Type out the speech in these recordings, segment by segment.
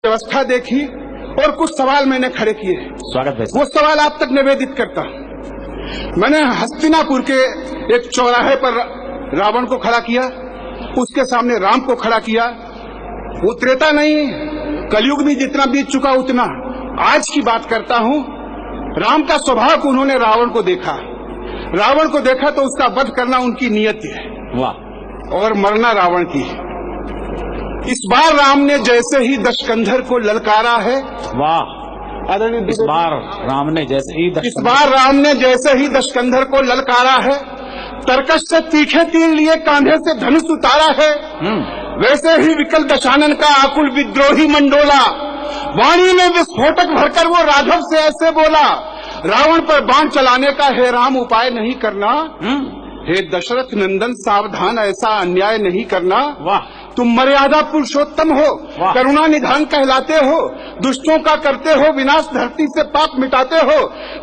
व्यवस्था देखी और कुछ सवाल मैंने खड़े किए। स्वागत है। वो सवाल आप तक निवेदित करता हूँ। मैंने हस्तिनापुर के एक चौराहे पर रावण को खड़ा किया, उसके सामने राम को खड़ा किया। वो त्रेता नहीं, कलयुग भी जितना बीत चुका उतना आज की बात करता हूँ। राम का स्वभाव को उन्होंने रावण को देखा तो उसका वध करना उनकी नियत है। वाह। और मरना रावण की। इस बार राम ने जैसे ही दशकंधर को ललकारा है। वाह। इस बार राम ने जैसे ही दशकंधर को ललकारा है, तरकश से तीखे तीर लिए कांधे से धनुष उतारा है। वैसे ही विकल दशानन का आकुल विद्रोही मंडोला, वाणी में विस्फोटक भरकर वो राघव से ऐसे बोला, रावण पर बाण चलाने का हे राम उपाय नहीं करना। हे दशरथ नंदन सावधान, ऐसा अन्याय नहीं करना। वाह। तुम मर्यादा पुरुषोत्तम हो, करुणा निधान कहलाते हो, दुष्टों का करते हो विनाश, धरती से पाप मिटाते हो।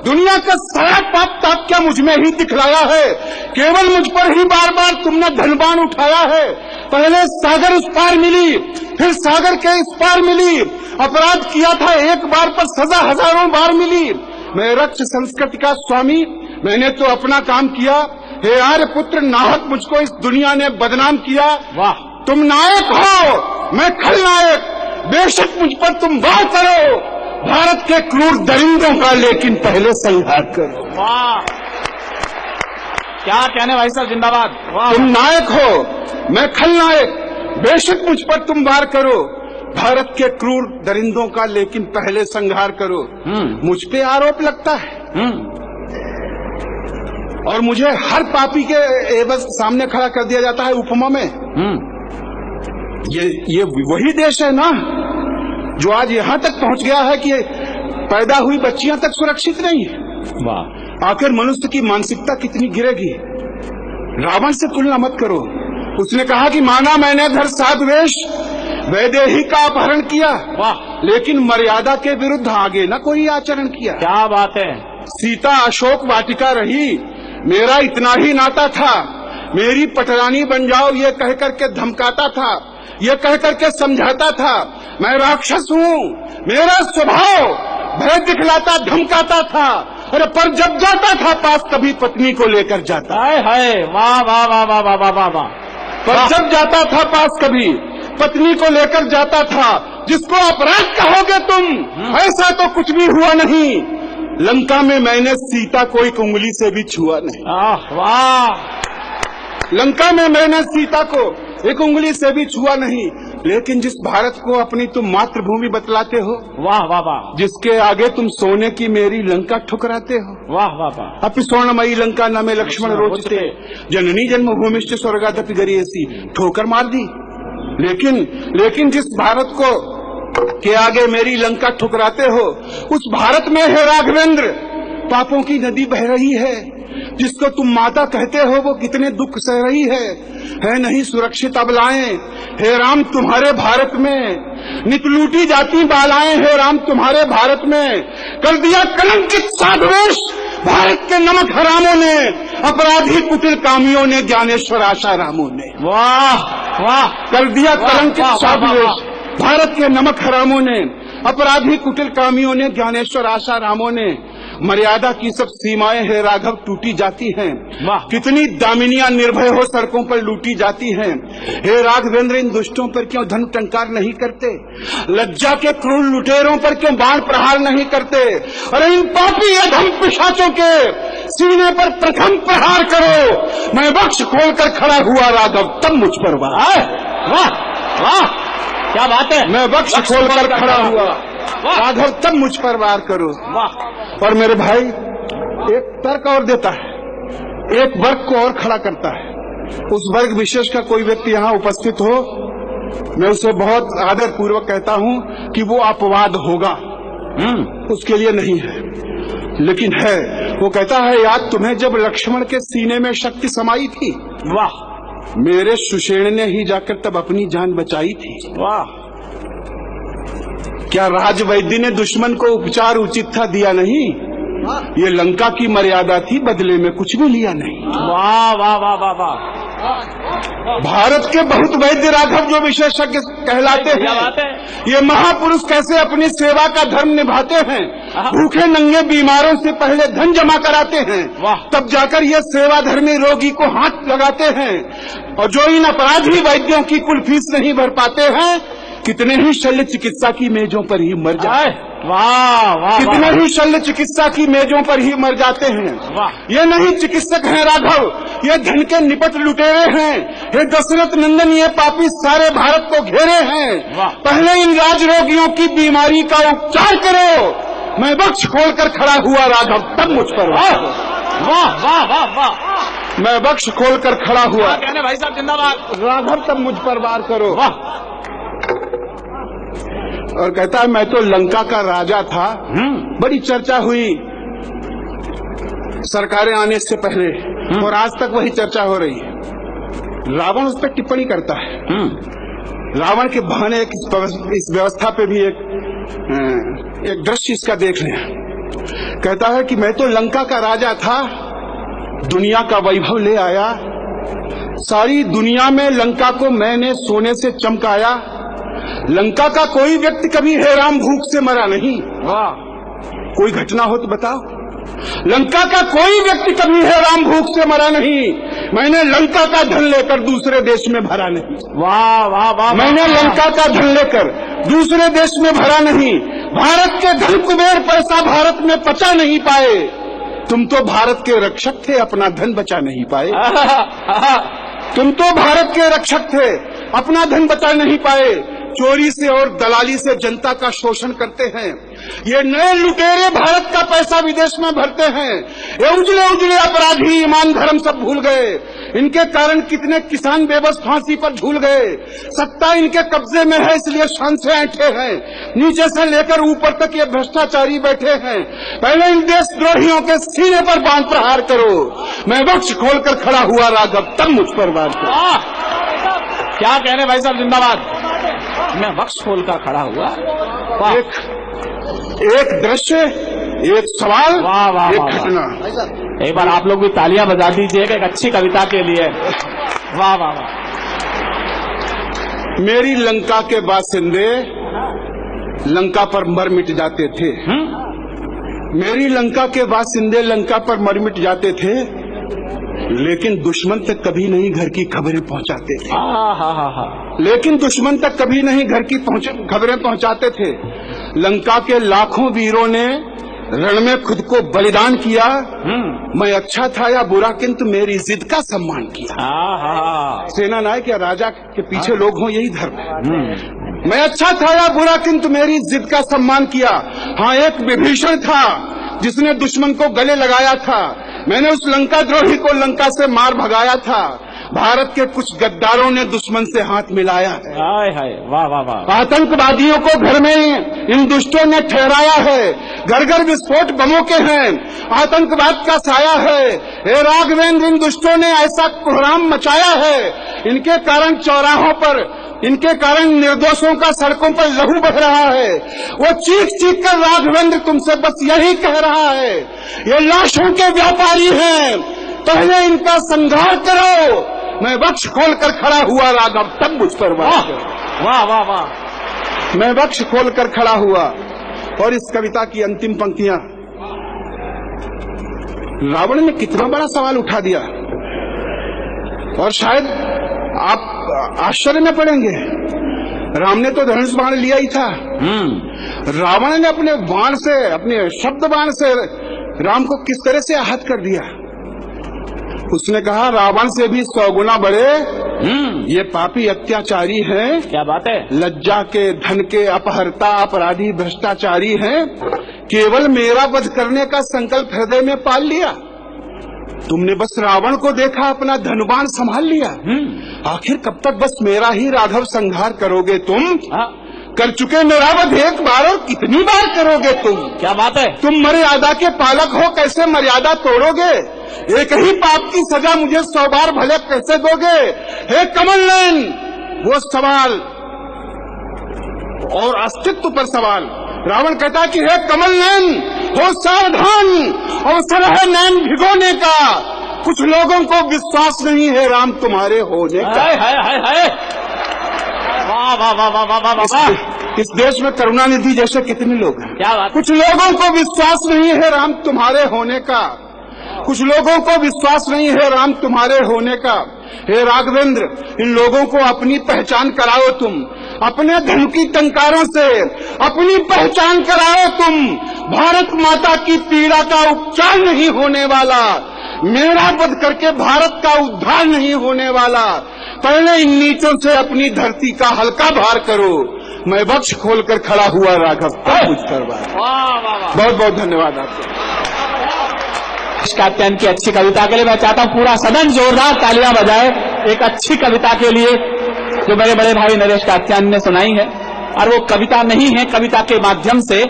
दुनिया का सारा पाप ताप क्या मुझ में ही दिखलाया है? केवल मुझ पर ही बार बार तुमने धनबान उठाया है। पहले सागर उस पार मिली, फिर सागर के इस पार मिली। अपराध किया था एक बार पर सजा हजारों बार मिली। मैं रक्ष संस्कृति का स्वामी, मैंने तो अपना काम किया। हे आर्य पुत्र, नाहक मुझको इस दुनिया ने बदनाम किया। वाह। तुम नायक हो, मैं खलनायक। बेशक मुझ पर तुम वार करो, भारत के क्रूर दरिंदों का लेकिन पहले संहार करो। वाह, क्या कहने भाई साहब, जिंदाबाद। वाह। तुम नायक हो, मैं खलनायक। बेशक मुझ पर तुम वार करो, भारत के क्रूर दरिंदों का लेकिन पहले संहार करो। मुझ पे आरोप लगता है और मुझे हर पापी के एवज सामने खड़ा कर दिया जाता है उपमा में। ये वही देश है ना जो आज यहाँ तक पहुँच गया है कि पैदा हुई बच्चियां तक सुरक्षित नहीं है। वाह। आखिर मनुष्य की मानसिकता कितनी गिरेगी। रावण से तुलना मत करो। उसने कहा कि माना मैंने धर साधवेश, वैदेही का अपहरण किया। वाह। लेकिन मर्यादा के विरुद्ध आगे न कोई आचरण किया। क्या बात है। सीता अशोक वाटिका रही, मेरा इतना ही नाता था। मेरी पटरानी बन जाओ ये कह करके धमकाता था, ये कह करके समझाता था। मैं राक्षस हूँ, मेरा स्वभाव भय दिखलाता धमकाता था। अरे पर जब जाता था पास कभी पत्नी को लेकर जाता। हाय। वाह वाह वाह वाह वाह वाह वाह। पर जब जाता था पास कभी पत्नी को लेकर जाता था। जिसको अपराध कहोगे तुम, ऐसा तो कुछ भी हुआ नहीं। लंका में मैंने सीता को एक उंगली से भी छुआ नहीं। वाह। लंका में मैंने सीता को एक उंगली से भी छुआ नहीं। लेकिन जिस भारत को अपनी तुम मातृभूमि बतलाते हो, वाह वाह वाह, जिसके आगे तुम सोने की मेरी लंका ठुकराते हो, वाह वाह वाह। अपि स्वर्णमयी लंका न में लक्ष्मण रोचते, जननी जन्मभूमिश्च स्वर्गादपि गरीयसी, ठोकर मार दी। लेकिन जिस भारत को के आगे मेरी लंका ठुकराते हो, उस भारत में है राघवेंद्र पापों की नदी बह रही है। जिसको तुम माता कहते हो वो कितने दुख सह रही है नहीं सुरक्षित अबलाएं। हे राम तुम्हारे भारत में नित लूटी जाती बालाएं। हे राम तुम्हारे भारत में कर दिया कलंकित साधवेश भारत के नमक हरामों ने, अपराधी कुटिल कामियों ने, ज्ञानेश्वर आशारामों ने। वाह वाह। कर दिया कलंकित साधवेश भारत के नमक हरामों ने, अपराधी कुटिल कामियों ने, ज्ञानेश्वर आशारामों ने। मर्यादा की सब सीमाएं है राघव टूटी जाती हैं। कितनी दामिनियां निर्भय हो सड़कों पर लूटी जाती हैं। हे राघवेंद्र इन दुष्टों पर क्यों धन टंकार नहीं करते? लज्जा के क्रूर लुटेरों पर क्यों बाण प्रहार नहीं करते? अरे इन पापी अधम पिशाचों के सीने पर प्रथम प्रहार करो। मैं वक्ष खोलकर खड़ा हुआ राघव, तब मुझ पर वार। वाह वाह, क्या बात है। मैं वक्ष खोलकर खड़ा हुआ राघव, तब मुझ पर वार करो। वाह। और मेरे भाई एक तर्क और देता है, एक वर्ग को और खड़ा करता है। उस वर्ग विशेष का कोई व्यक्ति यहाँ उपस्थित हो, मैं उसे बहुत आदर पूर्वक कहता हूँ कि वो अपवाद होगा, उसके लिए नहीं है, लेकिन है। वो कहता है याद तुम्हें जब लक्ष्मण के सीने में शक्ति समाई थी? वाह। मेरे सुषेण ने ही जाकर तब अपनी जान बचाई थी। वाह। क्या राजवैद्य ने दुश्मन को उपचार उचित था दिया नहीं? ये लंका की मर्यादा थी, बदले में कुछ भी लिया नहीं। वाह वाह वाह वाह वाह। भारत के बहुत वैद्य राघव जो विशेषज्ञ कहलाते हैं, ये महापुरुष कैसे अपनी सेवा का धर्म निभाते हैं, भूखे नंगे बीमारों से पहले धन जमा कराते हैं, तब जाकर ये सेवा धर्मी रोगी को हाथ लगाते हैं, और जो इन अपराधी वैद्यों की कुल फीस नहीं भर पाते हैं, कितने ही शल्य चिकित्सा की मेजों पर ही मर जाते हैं। वाह वाह, कितने ही शल्य चिकित्सा की मेजों पर ही मर जाते हैं। ये नहीं चिकित्सक हैं राघव, ये धन के निपट लुटेरे हैं। हे दशरथ नंदन, ये पापी सारे भारत को घेरे हैं। पहले इन राज रोगियों की बीमारी का उपचार करो। मैं बख्श खोलकर खड़ा हुआ राघव, तब मुझ पर वाह वाह वाह वाह, मैं बख्श खोलकर खड़ा हुआ। कहने भाई साहब जिंदाबाद राघव, तब मुझ पर वार करो। वाह। और कहता है मैं तो लंका का राजा था। बड़ी चर्चा हुई सरकारें आने से पहले, और आज तक वही चर्चा हो रही है। रावण उस पर टिप्पणी करता है। रावण के बहाने इस व्यवस्था पे भी एक दृश्य इसका देख लें। कहता है कि मैं तो लंका का राजा था, दुनिया का वैभव ले आया, सारी दुनिया में लंका को मैंने सोने से चमकाया। लंका का कोई व्यक्ति कभी हैरान भूख से मरा नहीं। वाह, कोई घटना हो तो बताओ। लंका का कोई व्यक्ति कभी हैरान भूख से मरा नहीं। मैंने लंका का धन लेकर दूसरे देश में भरा नहीं। वाह वाह वाह, मैंने लंका का धन लेकर दूसरे देश में भरा नहीं। भारत के धन कुबेर पैसा भारत में पचा नहीं पाए। तुम तो भारत के रक्षक थे, अपना धन बचा नहीं पाए। तुम तो भारत के रक्षक थे, अपना धन बचा नहीं पाए। चोरी से और दलाली से जनता का शोषण करते हैं। ये नए लुटेरे भारत का पैसा विदेश में भरते हैं। ये उजले उजले अपराधी ईमान धर्म सब भूल गए। इनके कारण कितने किसान बेबस फांसी पर झूल गए। सत्ता इनके कब्जे में है, इसलिए शान से ऐंठे हैं। नीचे से लेकर ऊपर तक ये भ्रष्टाचारी बैठे हैं। पहले इन देशद्रोहियों के सीने पर बांध प्रहार करो। मैं बख्श खोलकर खड़ा हुआ राघव, तब मुझ पर वार करो। क्या कहने भाई साहब जिंदाबाद। मैं बख्श खोलकर खड़ा हुआ। एक दृश्य, एक सवाल, वाह वाह, एक वाह, घटना। एक बार आप लोग भी तालियां बजा दीजिएगा एक अच्छी कविता के लिए। वाह वाह वाह। मेरी लंका के बासिंदे लंका पर मर मिट जाते थे। मेरी लंका के बासिंदे लंका पर मर मिट जाते थे, लेकिन दुश्मन तक कभी नहीं घर की खबरें पहुंचाते थे। लेकिन दुश्मन तक कभी नहीं घर की खबरें पहुंचाते थे। लंका के लाखों वीरों ने रण में खुद को बलिदान किया। मैं अच्छा था या बुरा, किंतु मेरी जिद का सम्मान किया। सेना नायक या राजा के पीछे लोग हों, यही धर्म है। मैं अच्छा था या बुरा, किंतु मेरी जिद का सम्मान किया। हाँ, एक विभीषण था जिसने दुश्मन को गले लगाया था। मैंने उस लंका द्रोही को लंका से मार भगाया था। भारत के कुछ गद्दारों ने दुश्मन से हाथ मिलाया है। हाय हाय, वाह वाह वाह। आतंकवादियों को घर में इन दुष्टों ने ठहराया है। घर घर विस्फोट बमों के हैं, आतंकवाद का साया है। हे राघवेंद्र, इन दुष्टों ने ऐसा कोहराम मचाया है। इनके कारण चौराहों पर, इनके कारण निर्दोषों का सड़कों पर लहू बह रहा है। वो चीख चीख कर राघवेंद्र तुमसे बस यही कह रहा है, ये लाशों के व्यापारी हैं, पहले इनका संहार करो। मैं बख्श खोलकर खड़ा हुआ राघव, तब मुझ पर वाह वाह वाह वाह। मैं बख्श खोलकर खड़ा हुआ। और इस कविता की अंतिम पंक्तियां, रावण ने कितना बड़ा सवाल उठा दिया, और शायद आप आश्चर्य में पड़ेंगे। राम ने तो धनुष बाण लिया ही था। रावण ने अपने बाण से, अपने शब्द बाण से राम को किस तरह से आहत कर दिया। उसने कहा, रावण से भी 100 गुना बड़े ये पापी अत्याचारी हैं। क्या बात है। लज्जा के, धन के अपहर्ता, अपराधी, भ्रष्टाचारी हैं। केवल मेरा वध करने का संकल्प हृदय में पाल लिया। तुमने बस रावण को देखा, अपना धनुबाण संभाल लिया। आखिर कब तक बस मेरा ही राघव संहार करोगे तुम? कर चुके मेरा वध एक बार, और कितनी बार करोगे तुम? क्या बात है। तुम मर्यादा के पालक हो, कैसे मर्यादा तोड़ोगे? एक ही पाप की सजा मुझे 100 बार भले कैसे दोगे? हे कमल नयन, वो सवाल और अस्तित्व पर सवाल। रावण कहता कि हे कमल नयन, हो सावधान, अवसर है नैन भिगोने का। कुछ लोगों को विश्वास नहीं है राम तुम्हारे होने का। है वाह वाह वाह वाह वाह वाह वाह। इस देश में करुणानिधि जैसे कितने लोग हैं। क्या बात। कुछ लोगों को विश्वास नहीं है राम तुम्हारे होने का, कुछ लोगों को विश्वास नहीं है राम तुम्हारे होने का। हे राघवेंद्र, इन लोगों को अपनी पहचान कराओ तुम, अपने धन की टंकारों से अपनी पहचान कराओ तुम। भारत माता की पीड़ा का उपचार नहीं होने वाला, मेरा वध करके भारत का उद्धार नहीं होने वाला। पहले इन नीचों से अपनी धरती का हल्का भार करो। मैं वक्ष खोलकर खड़ा हुआ राघव, कुछ करवा। बहुत बहुत धन्यवाद आपको। कात्यायन की अच्छी कविता के लिए मैं चाहता हूं पूरा सदन जोरदार तालियां बजाए एक अच्छी कविता के लिए जो मेरे बड़े भाई नरेश कात्यायन ने सुनाई है। और वो कविता नहीं है, कविता के माध्यम से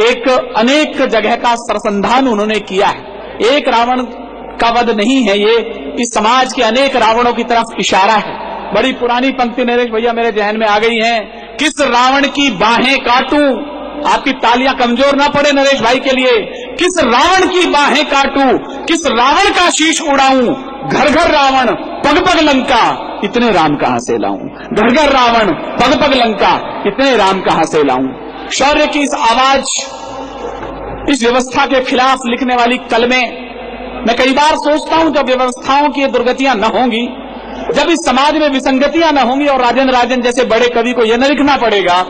एक अनेक जगह का सरसंधान उन्होंने किया है। एक रावण का वध नहीं है ये, इस समाज के अनेक रावणों की तरफ इशारा है। बड़ी पुरानी पंक्ति नरेश भैया मेरे जहन में आ गई है, किस रावण की बाहें काटूं। आपकी तालियां कमजोर ना पड़े नरेश भाई के लिए। किस रावण की बाहें काटूं, किस रावण का शीश उड़ाऊं, घर घर रावण पग पग लंका, इतने राम कहां से लाऊं। घर घर रावण पग पग लंका, इतने राम कहां से लाऊं। शौर्य की इस आवाज, इस व्यवस्था के खिलाफ लिखने वाली कलमें, मैं कई बार सोचता हूं जब व्यवस्थाओं की दुर्गतियां न होंगी, जब इस समाज में विसंगतियां न होंगी और राजेंद्र राजन जैसे बड़े कवि को यह न लिखना पड़ेगा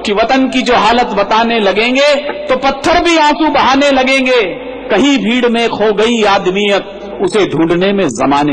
कि वतन की जो हालत बताने लगेंगे तो पत्थर भी आंसू बहाने लगेंगे। कहीं भीड़ में खो गई आदमियत, उसे ढूंढने में जमाने